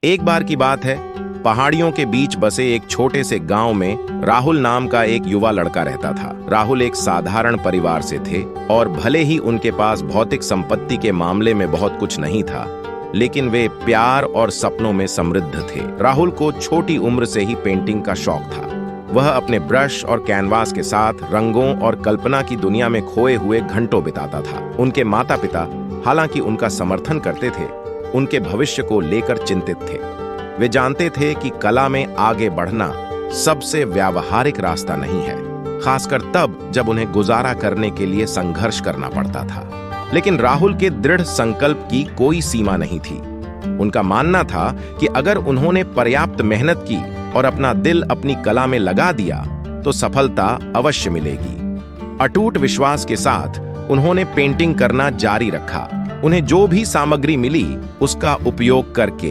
एक बार की बात है, पहाड़ियों के बीच बसे एक छोटे से गांव में राहुल नाम का एक युवा लड़का रहता था। राहुल एक साधारण परिवार से थे और भले ही उनके पास भौतिक संपत्ति के मामले में बहुत कुछ नहीं था, लेकिन वे प्यार और सपनों में समृद्ध थे। राहुल को छोटी उम्र से ही पेंटिंग का शौक था। वह अपने ब्रश और कैनवास के साथ रंगों और कल्पना की दुनिया में खोए हुए घंटों बिताता था। उनके माता पिता हालांकि उनका समर्थन करते थे, उनके भविष्य को लेकर चिंतित थे। वे जानते थे कि कला में आगे बढ़ना सबसे व्यावहारिक रास्ता नहीं है, खासकर तब जब उन्हें गुजारा करने के लिए संघर्ष करना पड़ता था। लेकिन राहुल के दृढ़ संकल्प की कोई सीमा नहीं थी। उनका मानना था कि अगर उन्होंने पर्याप्त मेहनत की और अपना दिल अपनी कला में लगा दिया तो सफलता अवश्य मिलेगी। अटूट विश्वास के साथ उन्होंने पेंटिंग करना जारी रखा। उन्हें जो भी सामग्री मिली उसका उपयोग करके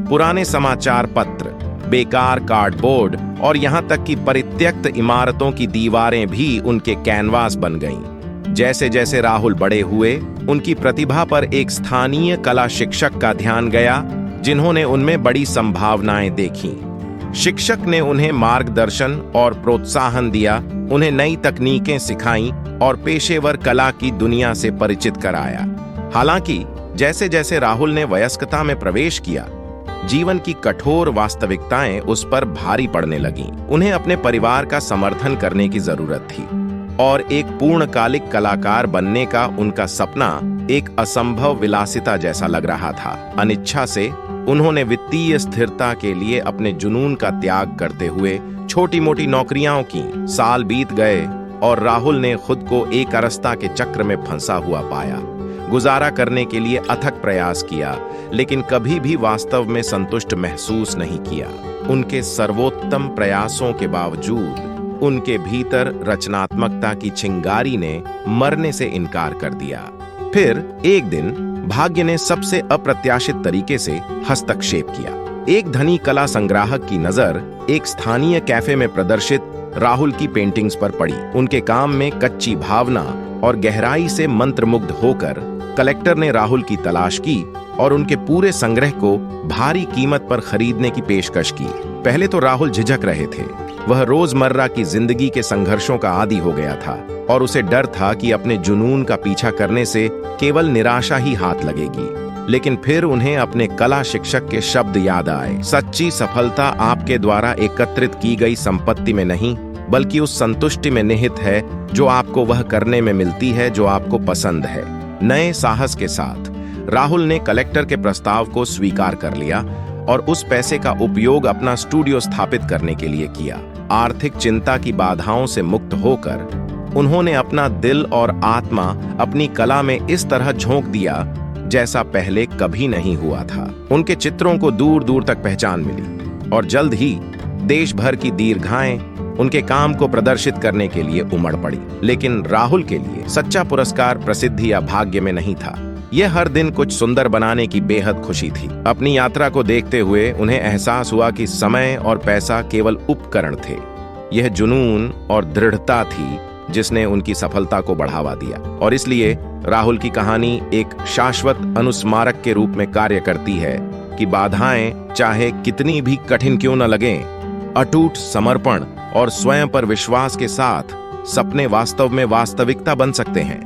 पुराने समाचार पत्र, बेकार कार्डबोर्ड और यहां तक कि परित्यक्त इमारतों की दीवारें भी उनके कैनवास बन गईं। जैसे जैसे राहुल बड़े हुए, उनकी प्रतिभा पर एक स्थानीय कला शिक्षक का ध्यान गया, जिन्होंने उनमें बड़ी संभावनाएं देखीं। शिक्षक ने उन्हें मार्गदर्शन और प्रोत्साहन दिया, उन्हें नई तकनीकें सिखाईं और पेशेवर कला की दुनिया से परिचित कराया। हालांकि जैसे जैसे राहुल ने वयस्कता में प्रवेश किया, जीवन की कठोर वास्तविकताएं उस पर भारी पड़ने लगीं। उन्हें अपने परिवार का समर्थन करने की जरूरत थी और एक पूर्णकालिक कलाकार बनने का उनका सपना एक असंभव विलासिता जैसा लग रहा था। अनिच्छा से उन्होंने वित्तीय स्थिरता के लिए अपने जुनून का त्याग करते हुए छोटी मोटी नौकरियां की। साल बीत गए और राहुल ने खुद को एक अरस्ता के चक्र में फंसा हुआ पाया। गुजारा करने के लिए अथक प्रयास किया, लेकिन कभी भी वास्तव में संतुष्ट महसूस नहीं किया। उनके सर्वोत्तम प्रयासों के बावजूद उनके भीतर रचनात्मकता की चिंगारी ने मरने से इनकार कर दिया। फिर एक दिन भाग्य ने सबसे अप्रत्याशित तरीके से हस्तक्षेप किया। एक धनी कला संग्राहक की नजर एक स्थानीय कैफे में प्रदर्शित राहुल की पेंटिंग्स पर पड़ी। उनके काम में कच्ची भावना और गहराई से मंत्रमुग्ध होकर कलेक्टर ने राहुल की तलाश की और उनके पूरे संग्रह को भारी कीमत पर खरीदने की पेशकश की। पहले तो राहुल झिझक रहे थे। वह रोजमर्रा की जिंदगी के संघर्षों का आदी हो गया था और उसे डर था कि अपने जुनून का पीछा करने से केवल निराशा ही हाथ लगेगी। लेकिन फिर उन्हें अपने कला शिक्षक के शब्द याद आए, सच्ची सफलता आपके द्वारा एकत्रित की गई संपत्ति में नहीं, बल्कि उस संतुष्टि में निहित है जो आपको वह करने में मिलती है जो आपको पसंद है। नए साहस के साथ राहुल ने कलेक्टर के प्रस्ताव को स्वीकार कर लिया और उस पैसे का उपयोग अपना स्टूडियो स्थापित करने के लिए किया। आर्थिक चिंता की बाधाओं से मुक्त होकर उन्होंने अपना दिल और आत्मा अपनी कला में इस तरह झोंक दिया जैसा पहले कभी नहीं हुआ था। उनके चित्रों को दूर दूर तक पहचान मिली और जल्द ही देश भर की दीर्घाएं उनके काम को प्रदर्शित करने के लिए उमड़ पड़ी। लेकिन राहुल के लिए सच्चा पुरस्कार प्रसिद्धि या भाग्य में नहीं था। यह हर दिन कुछ सुंदर बनाने की बेहद खुशी थी। अपनी यात्रा को देखते हुए उन्हें एहसास हुआ कि समय और पैसा केवल उपकरण थे। यह जुनून और दृढ़ता थी जिसने उनकी सफलता को बढ़ावा दिया। और इसलिए राहुल की कहानी एक शाश्वत अनुस्मारक के रूप में कार्य करती है कि बाधाएं चाहे कितनी भी कठिन क्यों न लगें, अटूट समर्पण और स्वयं पर विश्वास के साथ सपने वास्तव में वास्तविकता बन सकते हैं।